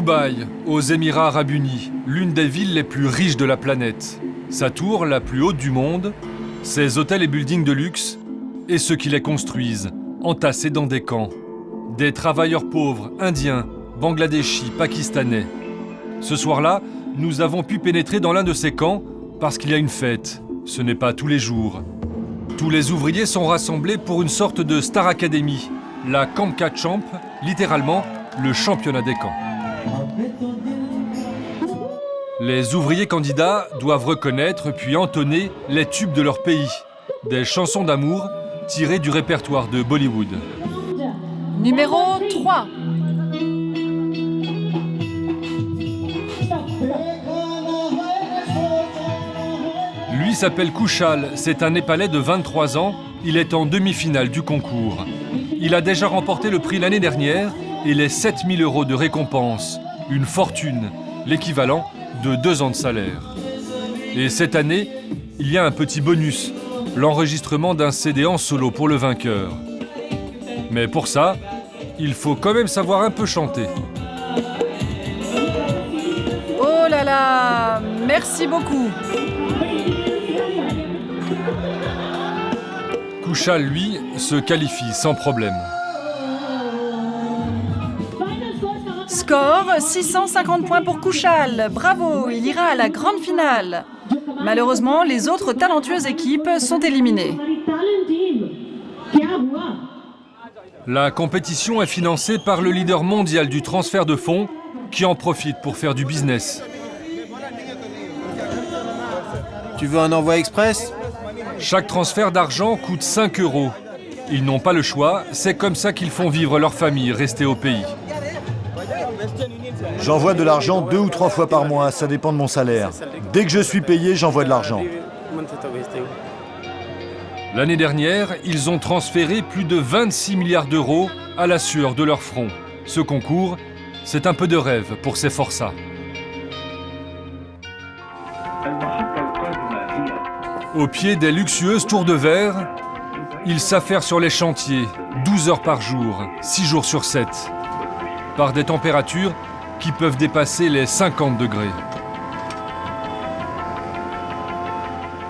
Dubaï, aux Émirats arabes unis, l'une des villes les plus riches de la planète. Sa tour, la plus haute du monde, ses hôtels et buildings de luxe, et ceux qui les construisent, entassés dans des camps. Des travailleurs pauvres, indiens, bangladeshis, pakistanais. Ce soir-là, nous avons pu pénétrer dans l'un de ces camps parce qu'il y a une fête. Ce n'est pas tous les jours. Tous les ouvriers sont rassemblés pour une sorte de Star Academy, la Kamka Champ, littéralement le championnat des camps. Les ouvriers candidats doivent reconnaître puis entonner les tubes de leur pays, des chansons d'amour tirées du répertoire de Bollywood. Numéro 3. Lui s'appelle Kushal, c'est un Népalais de 23 ans, il est en demi-finale du concours. Il a déjà remporté le prix l'année dernière et les 7 000 € de récompense, une fortune, l'équivalent de 2 ans de salaire. Et cette année, il y a un petit bonus, l'enregistrement d'un CD en solo pour le vainqueur. Mais pour ça, il faut quand même savoir un peu chanter. Oh là là, merci beaucoup. Kushal, lui, se qualifie sans problème. Score 650 points pour Kushal. Bravo, il ira à la grande finale. Malheureusement, les autres talentueuses équipes sont éliminées. La compétition est financée par le leader mondial du transfert de fonds qui en profite pour faire du business. Tu veux un envoi express ? Chaque transfert d'argent coûte 5 €. Ils n'ont pas le choix, c'est comme ça qu'ils font vivre leur famille restée au pays. J'envoie de l'argent 2 ou 3 fois par mois, ça dépend de mon salaire. Dès que je suis payé, j'envoie de l'argent. L'année dernière, ils ont transféré plus de 26 milliards d'euros à la sueur de leur front. Ce concours, c'est un peu de rêve pour ces forçats. Au pied des luxueuses tours de verre, ils s'affairent sur les chantiers, 12 heures par jour, 6 jours sur 7, par des températures qui peuvent dépasser les 50 degrés.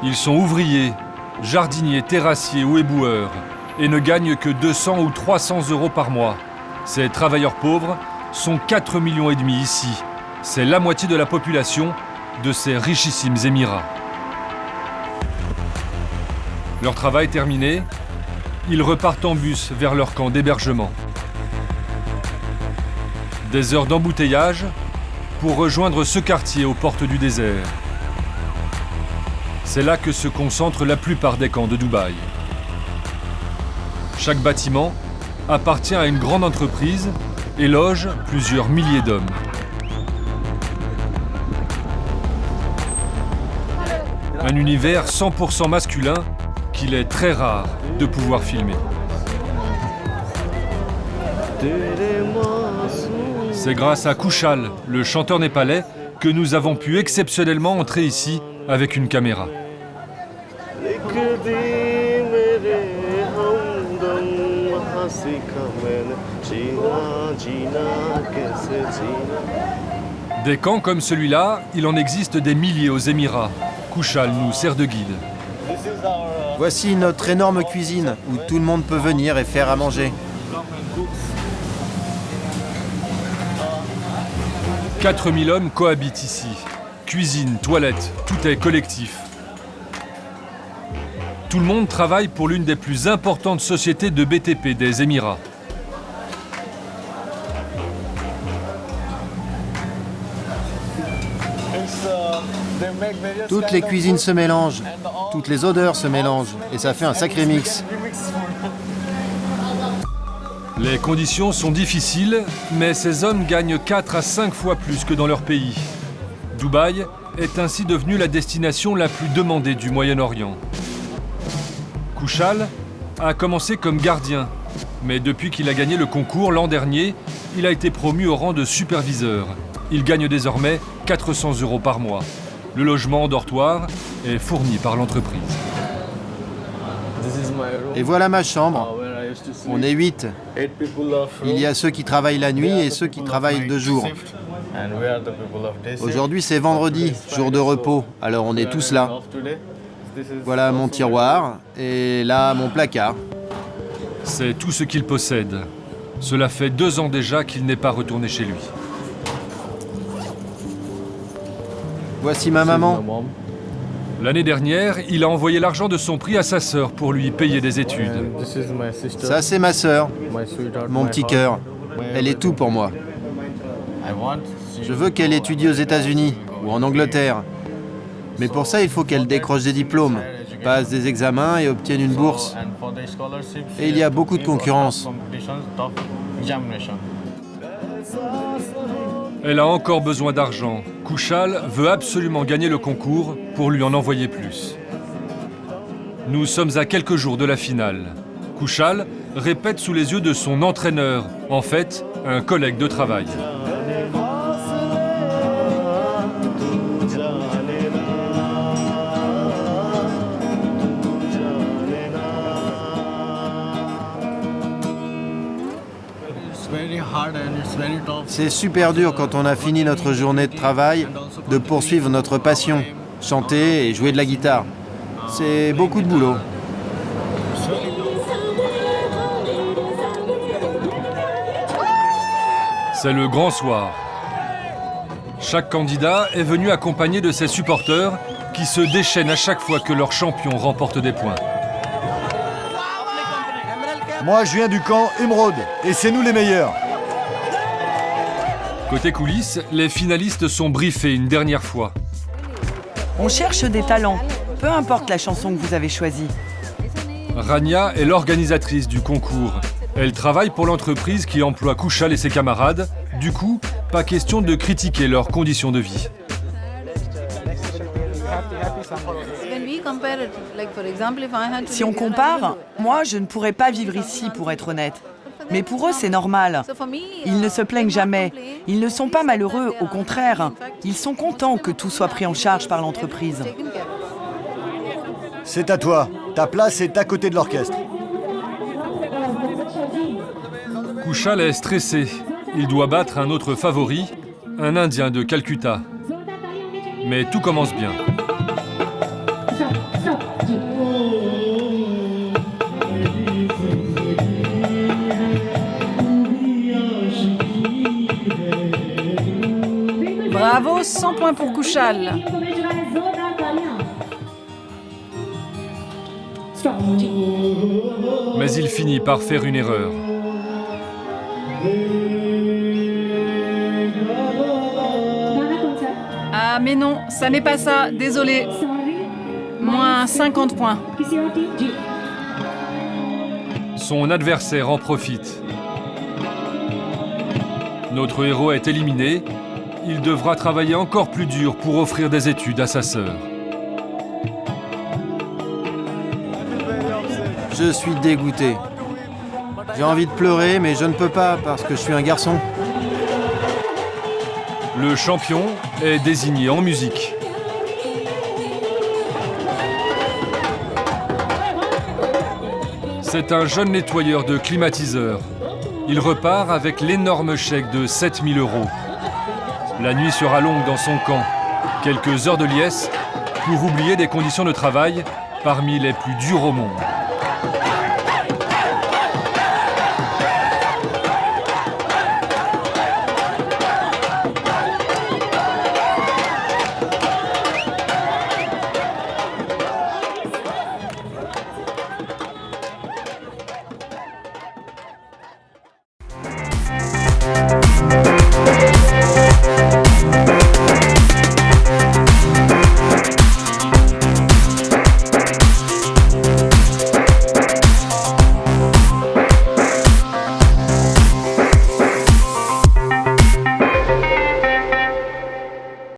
Ils sont ouvriers, jardiniers, terrassiers ou éboueurs et ne gagnent que 200 ou 300 € par mois. Ces travailleurs pauvres sont 4,5 millions ici. C'est la moitié de la population de ces richissimes Émirats. Leur travail terminé, ils repartent en bus vers leur camp d'hébergement. Des heures d'embouteillage pour rejoindre ce quartier aux portes du désert. C'est là que se concentrent la plupart des camps de Dubaï. Chaque bâtiment appartient à une grande entreprise et loge plusieurs milliers d'hommes. Un univers 100% masculin qu'il est très rare de pouvoir filmer. C'est grâce à Kushal, le chanteur népalais, que nous avons pu exceptionnellement entrer ici avec une caméra. Des camps comme celui-là, il en existe des milliers aux Émirats. Kushal nous sert de guide. Voici notre énorme cuisine où tout le monde peut venir et faire à manger. 4000 hommes cohabitent ici. Cuisine, toilette, tout est collectif. Tout le monde travaille pour l'une des plus importantes sociétés de BTP des Émirats. Toutes les cuisines se mélangent, toutes les odeurs se mélangent, et ça fait un sacré mix. Les conditions sont difficiles, mais ces hommes gagnent 4 à 5 fois plus que dans leur pays. Dubaï est ainsi devenue la destination la plus demandée du Moyen-Orient. Kushal a commencé comme gardien, mais depuis qu'il a gagné le concours l'an dernier, il a été promu au rang de superviseur. Il gagne désormais 400 € par mois. Le logement en dortoir est fourni par l'entreprise. Et voilà ma chambre. On est 8. Il y a ceux qui travaillent la nuit et ceux qui travaillent de jour. Aujourd'hui, c'est vendredi, jour de repos, alors on est tous là. Voilà mon tiroir, et là mon placard. C'est tout ce qu'il possède. Cela fait 2 ans déjà qu'il n'est pas retourné chez lui. Voici ma maman. L'année dernière, il a envoyé l'argent de son prix à sa sœur pour lui payer des études. Ça, c'est ma sœur, mon petit cœur. Elle est tout pour moi. Je veux qu'elle étudie aux États-Unis ou en Angleterre. Mais pour ça, il faut qu'elle décroche des diplômes, passe des examens et obtienne une bourse. Et il y a beaucoup de concurrence. Elle a encore besoin d'argent. Kushal veut absolument gagner le concours pour lui en envoyer plus. Nous sommes à quelques jours de la finale. Kushal répète sous les yeux de son entraîneur, en fait, un collègue de travail. C'est super dur quand on a fini notre journée de travail de poursuivre notre passion, chanter et jouer de la guitare. C'est beaucoup de boulot. C'est le grand soir. Chaque candidat est venu accompagné de ses supporters qui se déchaînent à chaque fois que leur champion remporte des points. Moi, je viens du camp Émeraude, et c'est nous les meilleurs. Côté coulisses, les finalistes sont briefés une dernière fois. On cherche des talents, peu importe la chanson que vous avez choisie. Rania est l'organisatrice du concours. Elle travaille pour l'entreprise qui emploie Kushal et ses camarades. Du coup, pas question de critiquer leurs conditions de vie. Si on compare, moi, je ne pourrais pas vivre ici, pour être honnête. Mais pour eux, c'est normal. Ils ne se plaignent jamais. Ils ne sont pas malheureux, au contraire. Ils sont contents que tout soit pris en charge par l'entreprise. C'est à toi. Ta place est à côté de l'orchestre. Kushal est stressé. Il doit battre un autre favori, un Indien de Calcutta. Mais tout commence bien. Bravo, 100 points pour Kushal. Mais il finit par faire une erreur. Ah mais non, ça n'est pas ça, désolé. Moins 50 points. Son adversaire en profite. Notre héros est éliminé. Il devra travailler encore plus dur pour offrir des études à sa sœur. Je suis dégoûté. J'ai envie de pleurer, mais je ne peux pas parce que je suis un garçon. Le champion est désigné en musique. C'est un jeune nettoyeur de climatiseurs. Il repart avec l'énorme chèque de 7 000 €. La nuit sera longue dans son camp. Quelques heures de liesse pour oublier des conditions de travail parmi les plus dures au monde.